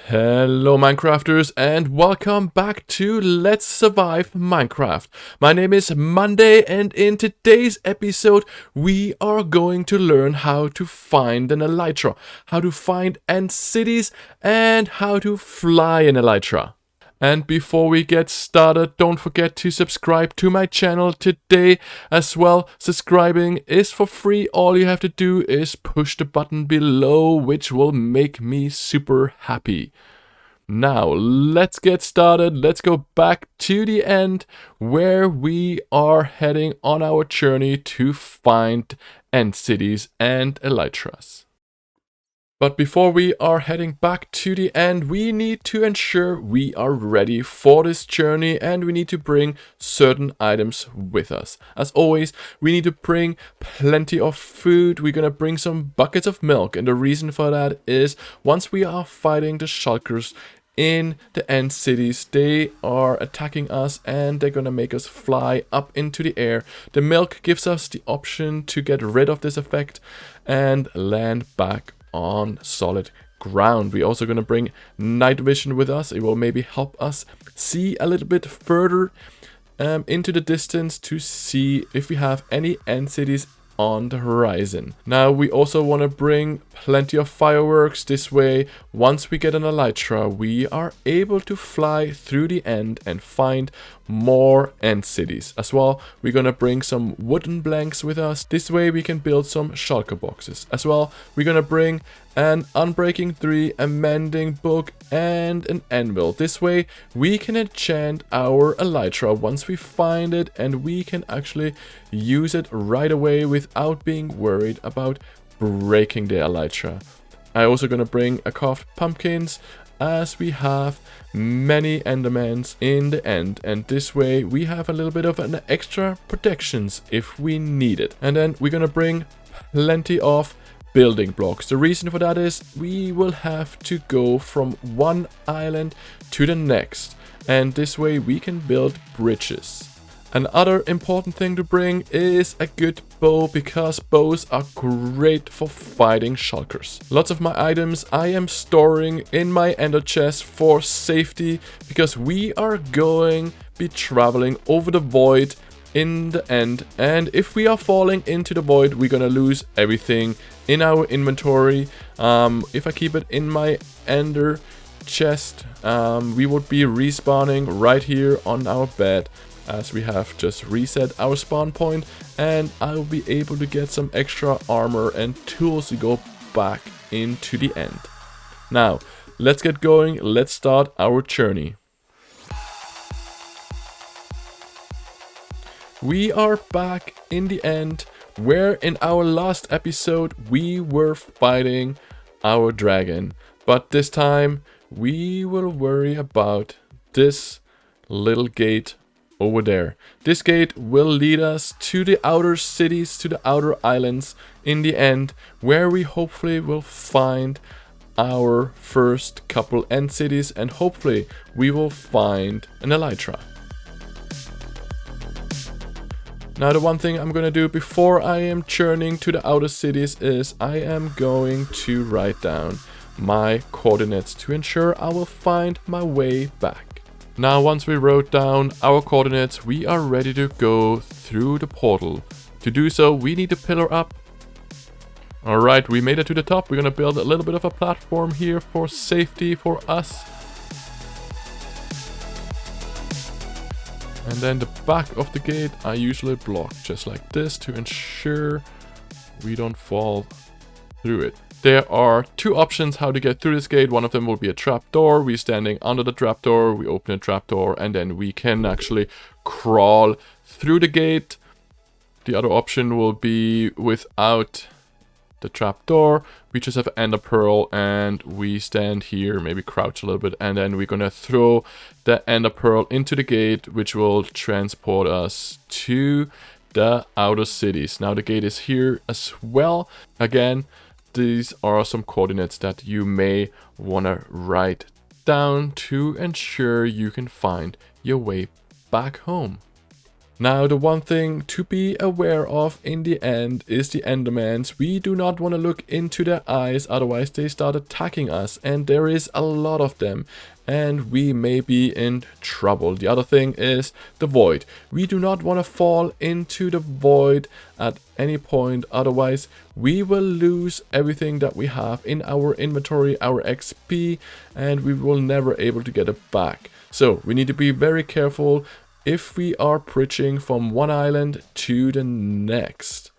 Hello Minecrafters and welcome back to Let's Survive Minecraft. My name is Monday and in today's episode we are going to learn how to find an elytra, how to find ant cities and how to fly an elytra. And before we get started, don't forget to subscribe to my channel today as well. Subscribing is for free. All you have to do is push the button below, which will make me super happy. Now, let's get started. Let's go back to the end where we are heading on our journey to find ant cities and elytras. But before we are heading back to the end, we need to ensure we are ready for this journey and we need to bring certain items with us. As always, we need to bring plenty of food. We're gonna bring some buckets of milk, and the reason for that is once we are fighting the shulkers in the ant cities, they are attacking us and they're gonna make us fly up into the air. The milk gives us the option to get rid of this effect and land back on solid ground. We're also going to bring night vision with us. It will maybe help us see a little bit further into the distance to see if we have any ant cities on the horizon. Now we also want to bring plenty of fireworks. This way, once we get an elytra, we are able to fly through the end and find more ant cities. As well, we're gonna bring some wooden blanks with us. This way we can build some shulker boxes. As well, we're gonna bring an Unbreaking 3, a mending book, and an anvil. This way we can enchant our elytra once we find it, and we can actually use it right away without being worried about breaking the elytra. I'm also gonna bring a carved pumpkins, as we have many endermans in the end, and this way we have a little bit of an extra protections if we need it. And then we're gonna bring plenty of building blocks. The reason for that is we will have to go from one island to the next, and this way we can build bridges. Another important thing to bring is a good bow, because bows are great for fighting shulkers. Lots of my items I am storing in my ender chest for safety, because we are going to be traveling over the void in the end, and if we are falling into the void, we're gonna lose everything in our inventory. If I keep it in my ender chest, we would be respawning right here on our bed, as we have just reset our spawn point, and I'll be able to get some extra armor and tools to go back into the end. Now, let's get going. Let's start our journey. We are back in the end, where in our last episode we were fighting our dragon. But this time we will worry about this little gate over there. This gate will lead us to the outer cities, to the outer islands in the end, where we hopefully will find our first couple ant cities, and hopefully we will find an elytra. Now the one thing I'm gonna do before I am journeying to the outer cities is I am going to write down my coordinates to ensure I will find my way back. Now once we wrote down our coordinates, we are ready to go through the portal. To do so, we need to pillar up. Alright, we made it to the top. We're gonna build a little bit of a platform here for safety for us. And then the back of the gate I usually block just like this to ensure we don't fall through it. There are two options how to get through this gate. One of them will be a trapdoor. We're standing under the trapdoor, we open a trapdoor, and then we can actually crawl through the gate. The other option will be without the trapdoor. We just have an ender pearl and we stand here, maybe crouch a little bit, and then we're gonna throw the ender pearl into the gate, which will transport us to the outer cities. Now the gate is here as well. Again, these are some coordinates that you may want to write down to ensure you can find your way back home. Now, the one thing to be aware of in the end is the Endermans. We do not want to look into their eyes, otherwise they start attacking us, and there is a lot of them, and we may be in trouble. The other thing is the void. We do not want to fall into the void at any point, otherwise we will lose everything that we have in our inventory, our XP, and we will never able to get it back. So we need to be very careful if we are bridging from one island to the next.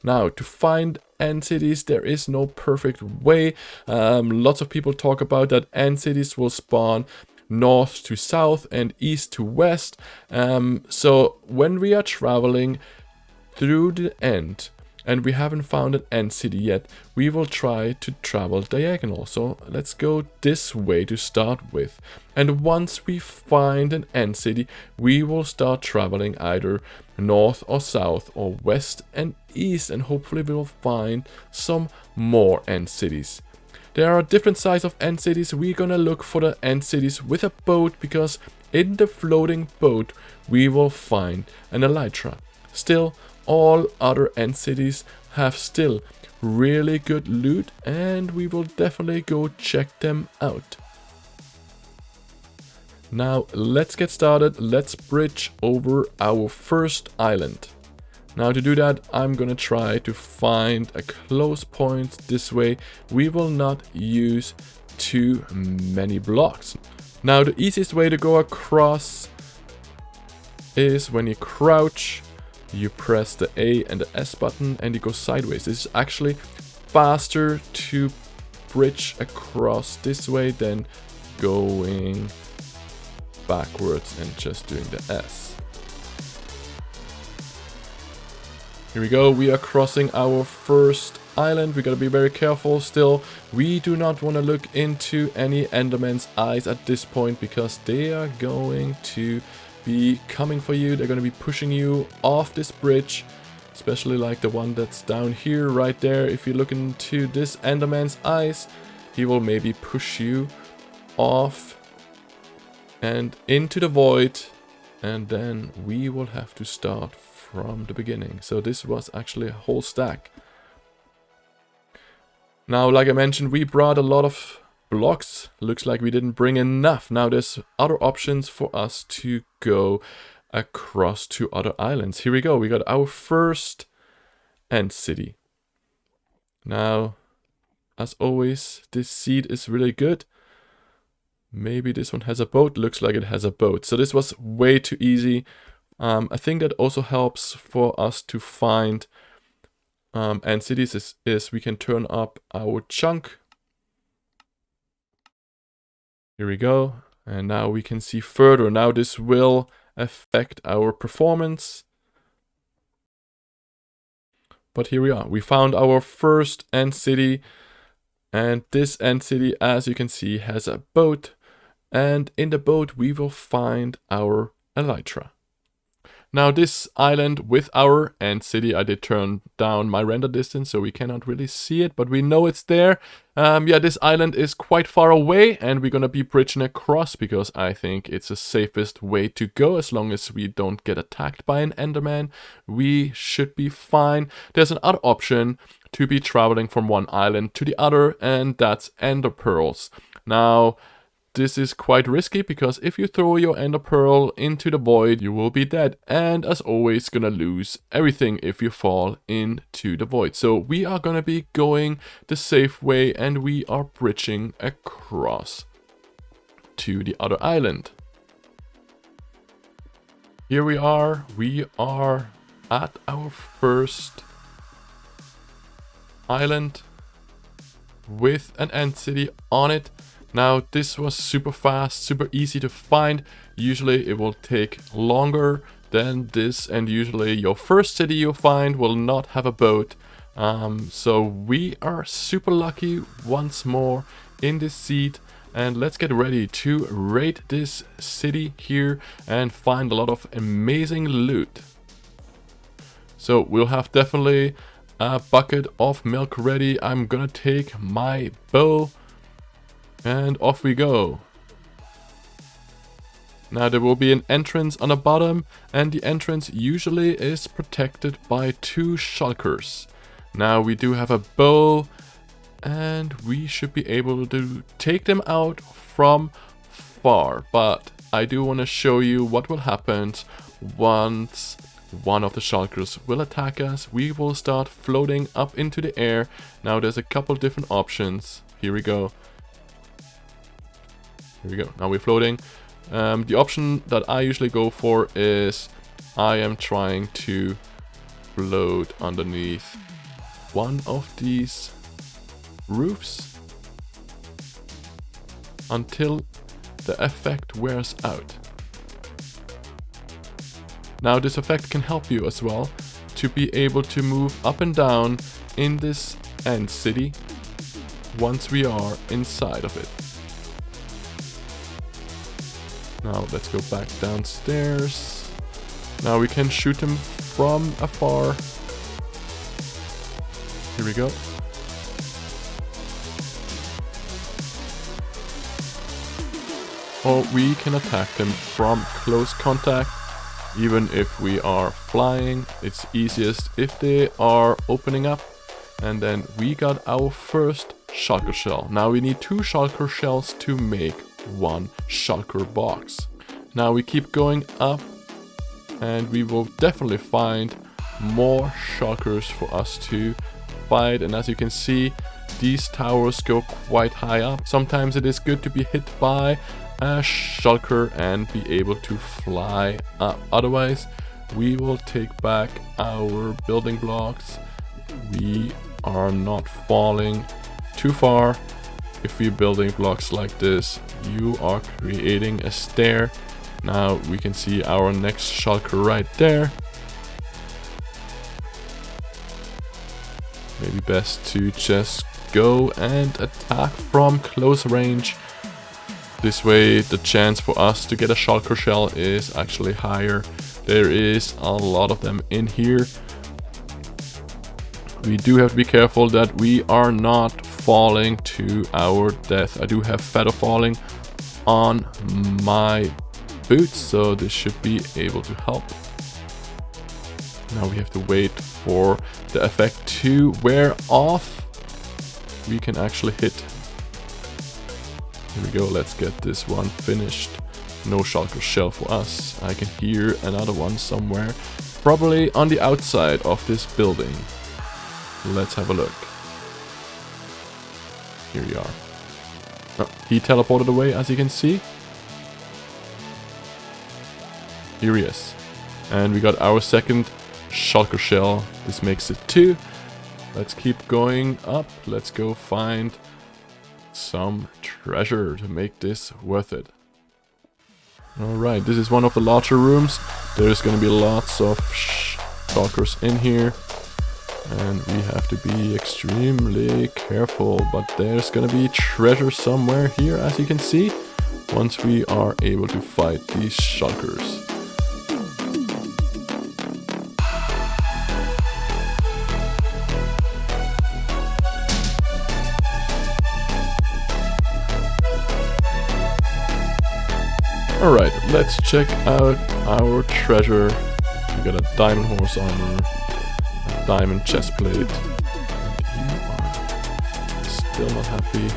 Now, to find end cities, there is no perfect way. Lots of people talk about that end cities will spawn north to south and east to west. So when we are traveling through the end and we haven't found an end city yet, we will try to travel diagonal. So let's go this way to start with. And once we find an end city, we will start traveling either north or south or west and east, and hopefully we will find some more end cities. There are different sizes of end cities. We're gonna look for the end cities with a boat, because in the floating boat we will find an Elytra. Still, all other end cities have still really good loot, and we will definitely go check them out. Now let's get started. Let's bridge over our first island. Now to do that, I'm gonna try to find a close point this way. We will not use too many blocks. Now the easiest way to go across is when you crouch, you press the A and the S button and you go sideways. This is actually faster to bridge across this way than going backwards and just doing the S. Here we go, we are crossing our first island. We gotta be very careful still. We do not want to look into any Enderman's eyes at this point, because they are going to be coming for you. They're going to be pushing you off this bridge, especially like the one that's down here right there. If you look into this Enderman's eyes, he will maybe push you off and into the void, and then we will have to start from the beginning. So this was actually a whole stack. Now, like I mentioned, we brought a lot of blocks. Looks like we didn't bring enough. Now there's other options for us to go across to other islands. Here we go. We got our first end city. Now, as always, this seed is really good. Maybe this one has a boat. Looks like it has a boat. So this was way too easy. I think that also helps for us to find end cities is we can turn up our chunk. Here we go, and now we can see further. Now this will affect our performance. But here we are. We found our first end city, and this end city, as you can see, has a boat, and in the boat we will find our Elytra. Now this island with our end city, I did turn down my render distance so we cannot really see it, but we know it's there. Yeah, this island is quite far away, and we're gonna be bridging across because I think it's the safest way to go. As long as we don't get attacked by an Enderman, we should be fine. There's another option to be traveling from one island to the other, and that's Ender Pearls. Now, this is quite risky, because if you throw your Ender Pearl into the void, you will be dead. And as always, gonna lose everything if you fall into the void. So we are gonna be going the safe way, and we are bridging across to the other island. Here we are at our first island with an end city on it. Now this was super fast, super easy to find. Usually it will take longer than this, and usually your first city you find will not have a boat. So we are super lucky once more in this seed, and let's get ready to raid this city here and find a lot of amazing loot. So we'll have definitely a bucket of milk ready. I'm gonna take my bow, and off we go. Now there will be an entrance on the bottom, and the entrance usually is protected by 2 shulkers. Now we do have a bow, and we should be able to take them out from far. But I do want to show you what will happen once one of the shulkers will attack us. We will start floating up into the air. Now there's a couple different options. Here we go. Here we go. Now we're floating. The option that I usually go for is I am trying to float underneath one of these roofs until the effect wears out. Now this effect can help you as well to be able to move up and down in this end city once we are inside of it. Now let's go back downstairs. Now we can shoot them from afar. Here we go. Or we can attack them from close contact. Even if we are flying, it's easiest if they are opening up. And then we got our first shulker shell. Now we need 2 shulker shells to make 1 shulker box. Now we keep going up, and we will definitely find more shulkers for us to fight. And as you can see, these towers go quite high up. Sometimes it is good to be hit by a shulker and be able to fly up. Otherwise, we will take back our building blocks. We are not falling too far. If we're building blocks like this, you are creating a stair. Now we can see our next shulker right there. Maybe best to just go and attack from close range. This way the chance for us to get a shulker shell is actually higher. There is a lot of them in here. We do have to be careful that we are not falling to our death. I do have feather falling on my boots, so this should be able to help. Now we have to wait for the effect to wear off. We can actually hit. Here we go, let's get this one finished. No shulker shell for us. I can hear another one somewhere, probably on the outside of this building. Let's have a look. Here we are. Oh, he teleported away, as you can see. Here he is. And we got our second shulker shell. This makes it 2. Let's keep going up. Let's go find some treasure to make this worth it. Alright, this is one of the larger rooms. There's gonna be lots of shulkers in here. And we have to be extremely careful, but there's gonna be treasure somewhere here, as you can see, once we are able to fight these shulkers. Alright, let's check out our treasure. We got a diamond horse armor, diamond chest plate. And you are still not happy.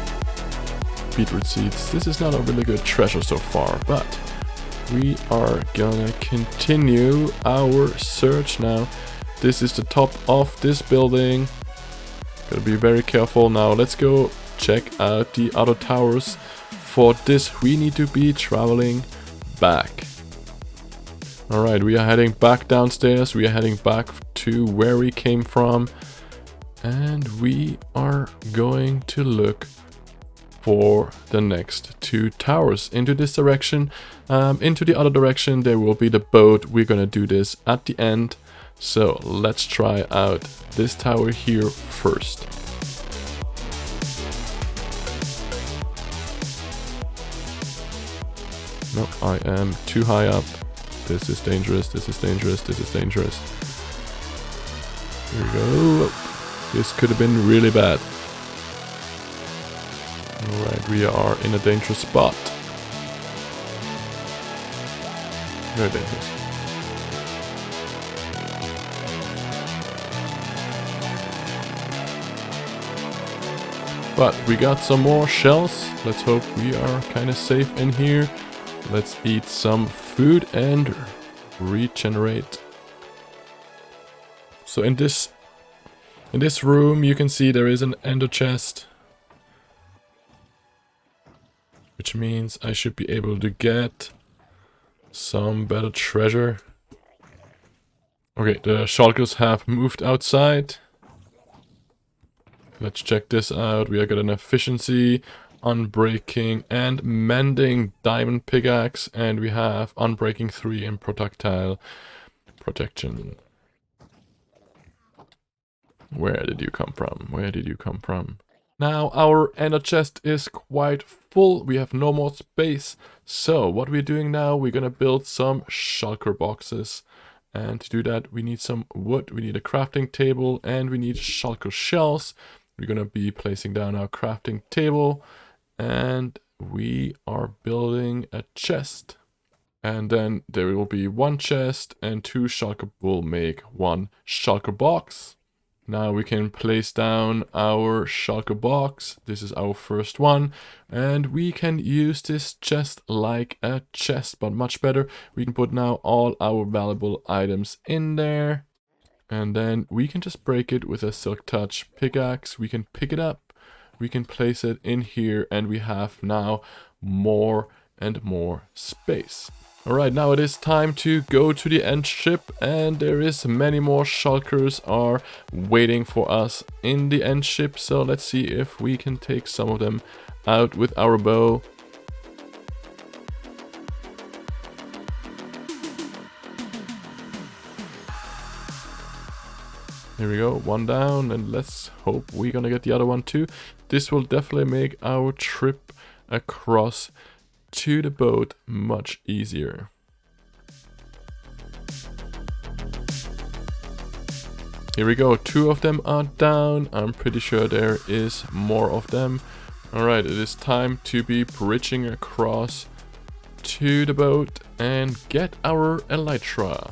Beetroot seeds. This is not a really good treasure so far, but we are gonna continue our search now. This is the top of this building. Gotta be very careful now. Let's go check out the other towers. For this, we need to be traveling back. Alright, we are heading back downstairs. We are heading back to where we came from. And we are going to look for the next 2 towers into this direction. Into the other direction, there will be the boat. We're gonna do this at the end. So let's try out this tower here first. No, I am too high up. This is dangerous, this is dangerous, this is dangerous. Here we go. This could have been really bad. Alright, we are in a dangerous spot. Very dangerous. But we got some more shells. Let's hope we are kind of safe in here. Let's eat some food and regenerate. So in this room you can see there is an ender chest, which means I should be able to get some better treasure. Okay, the shulkers have moved outside. Let's check this out. We got an efficiency, unbreaking, and mending diamond pickaxe, and we have unbreaking 3 and projectile protection. Where did you come from? Where did you come from? Now our ender chest is quite full. We have no more space. So what we're doing now, we're gonna build some shulker boxes. And to do that, we need some wood, we need a crafting table, and we need shulker shells. We're gonna be placing down our crafting table, and we are building a chest. And then there will be 1 chest, and 2 shulker will make 1 shulker box. Now we can place down our shulker box. This is our first one, and we can use this chest like a chest, but much better. We can put now all our valuable items in there. And then we can just break it with a silk touch pickaxe. We can pick it up, we can place it in here, and we have now more and more space. Alright, now it is time to go to the end ship, and there is many more shulkers are waiting for us in the end ship. So let's see if we can take some of them out with our bow. Here we go, 1 down, and let's hope we're gonna get the other one too. This will definitely make our trip across to the boat much easier. Here we go, 2 of them are down. I'm pretty sure there is more of them. Alright, it is time to be bridging across to the boat and get our elytra.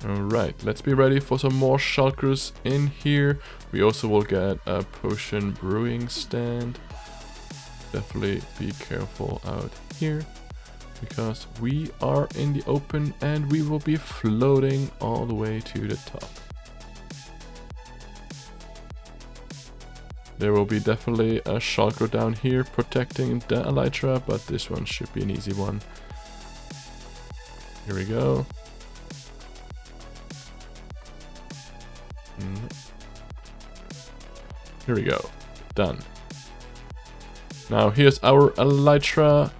Alright, let's be ready for some more shulkers in here. We also will get a potion brewing stand. Definitely be careful out here, because we are in the open and we will be floating all the way to the top. There will be definitely a shulker down here protecting the elytra, but this one should be an easy one. Here we go. Here we go. Done. Now here's our elytra.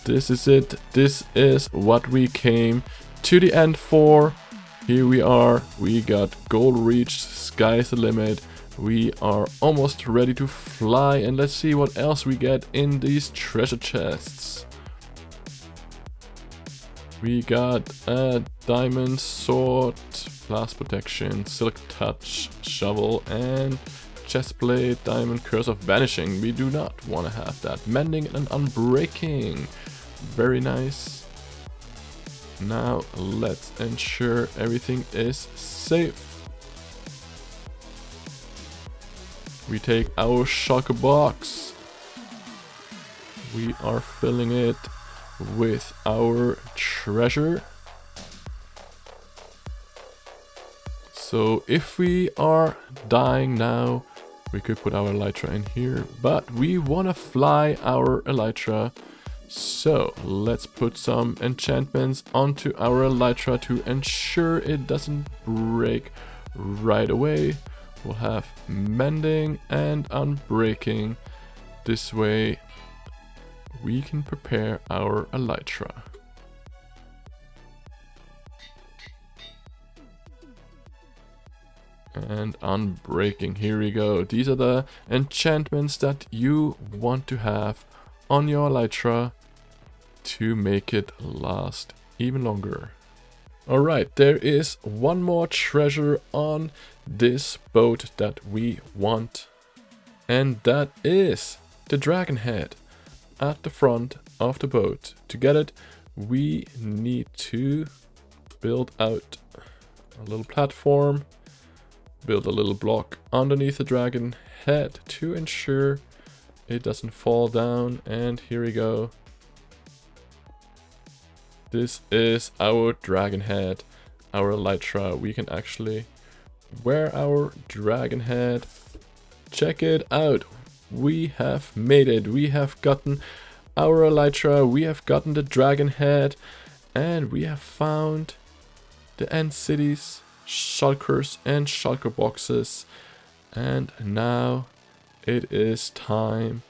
This is it. This is what we came to the end for. Here we are. We got goal reached. Sky's the limit. We are almost ready to fly, and let's see what else we get in these treasure chests. We got a diamond sword, blast protection, silk touch, shovel, and chestplate, diamond curse of vanishing. We do not want to have that. Mending and unbreaking. Very nice. Now let's ensure everything is safe. We take our shulker box. We are filling it with our treasure. So if we are dying now, we could put our elytra in here, but we want to fly our elytra. So let's put some enchantments onto our elytra to ensure it doesn't break right away. We'll have mending and unbreaking. This way we can prepare our elytra. And unbreaking, here we go. These are the enchantments that you want to have on your elytra to make it last even longer. Alright, there is one more treasure on this boat that we want, and that is the dragon head at the front of the boat. To get it, we need to build out a little platform, build a little block underneath the dragon head to ensure it doesn't fall down. And here we go. This is our dragon head, our Elytra. We can actually wear our dragon head. Check it out. We have made it. We have gotten our Elytra. We have gotten the dragon head. And we have found the end cities, shulkers and shulker boxes. And now it is time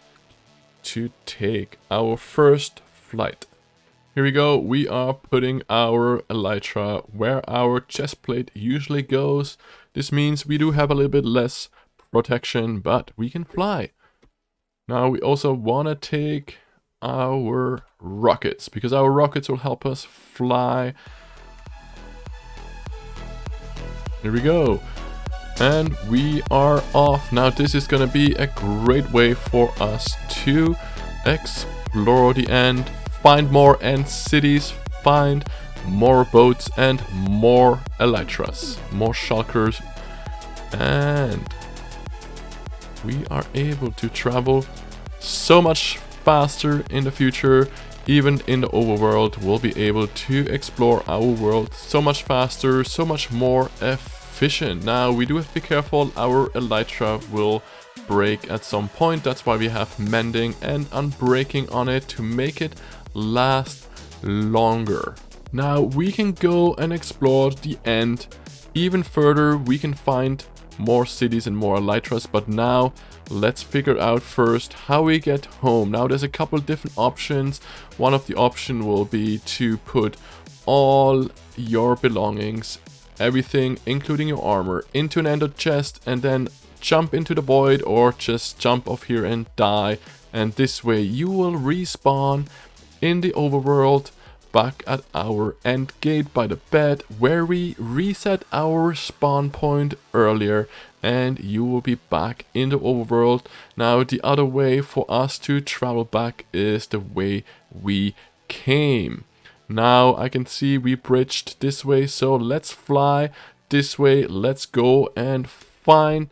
to take our first flight. Here we go. We are putting our Elytra where our chest plate usually goes. This means we do have a little bit less protection, but we can fly. Now we also want to take our rockets, because our rockets will help us fly. Here we go. And we are off. Now this is going to be a great way for us to explore the end, find more end cities, find more boats and more Elytras, more shulkers, and we are able to travel so much faster in the future. Even in the overworld, we'll be able to explore our world so much faster, so much more efficient. Now we do have to be careful. Our Elytra will break at some point. That's why we have mending and unbreaking on it to make it last longer. Now we can go and explore the end even further. We can find more cities and more Elytras, but now let's figure out first how we get home. Now there's a couple different options. One of the option will be to put all your belongings, everything including your armor, into an ender chest and then jump into the void, or just jump off here and die. And this way you will respawn in the overworld back at our end gate by the bed where we reset our spawn point earlier, and you will be back in the overworld. Now the other way for us to travel back is the way we came. Now I can see we bridged this way, so let's fly this way. Let's go and find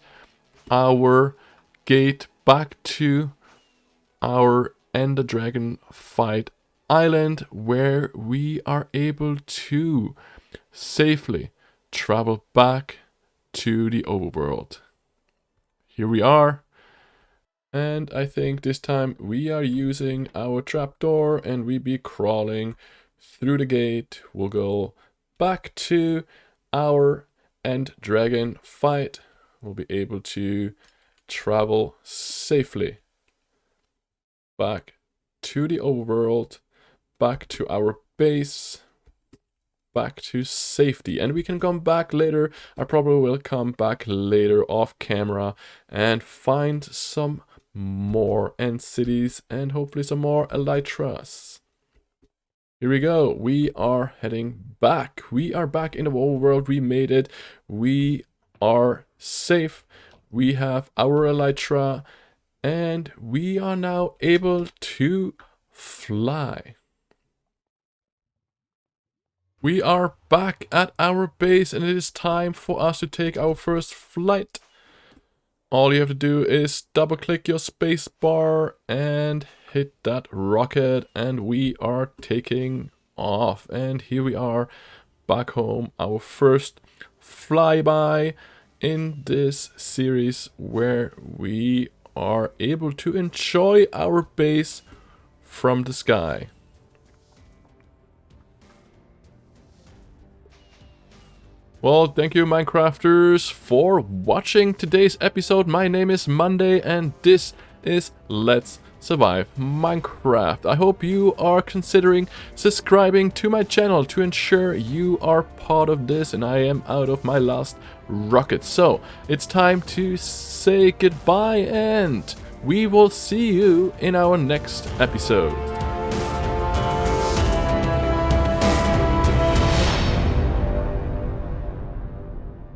our gate back to our Ender Dragon fight island, where we are able to safely travel back to the overworld. Here we are, and I think this time we are using our trapdoor and we be crawling through the gate. We'll go back to our End Dragon fight. We'll be able to travel safely back to the overworld, back to our base, back to safety. And we can come back later. I probably will come back later off camera and find some more end cities and hopefully some more Elytras. Here we go. We are heading back. We are back in the overworld. We made it. We are safe. We have our Elytra and we are now able to fly. We are back at our base and it is time for us to take our first flight. All you have to do is double click your space bar and hit that rocket, and we are taking off. And here we are back home, our first flyby in this series where we are able to enjoy our base from the sky. Well, thank you Minecrafters for watching today's episode. My name is Monday and this is Let's Survive Minecraft. I hope you are considering subscribing to my channel to ensure you are part of this, and I am out of my last rocket. So it's time to say goodbye and we will see you in our next episode.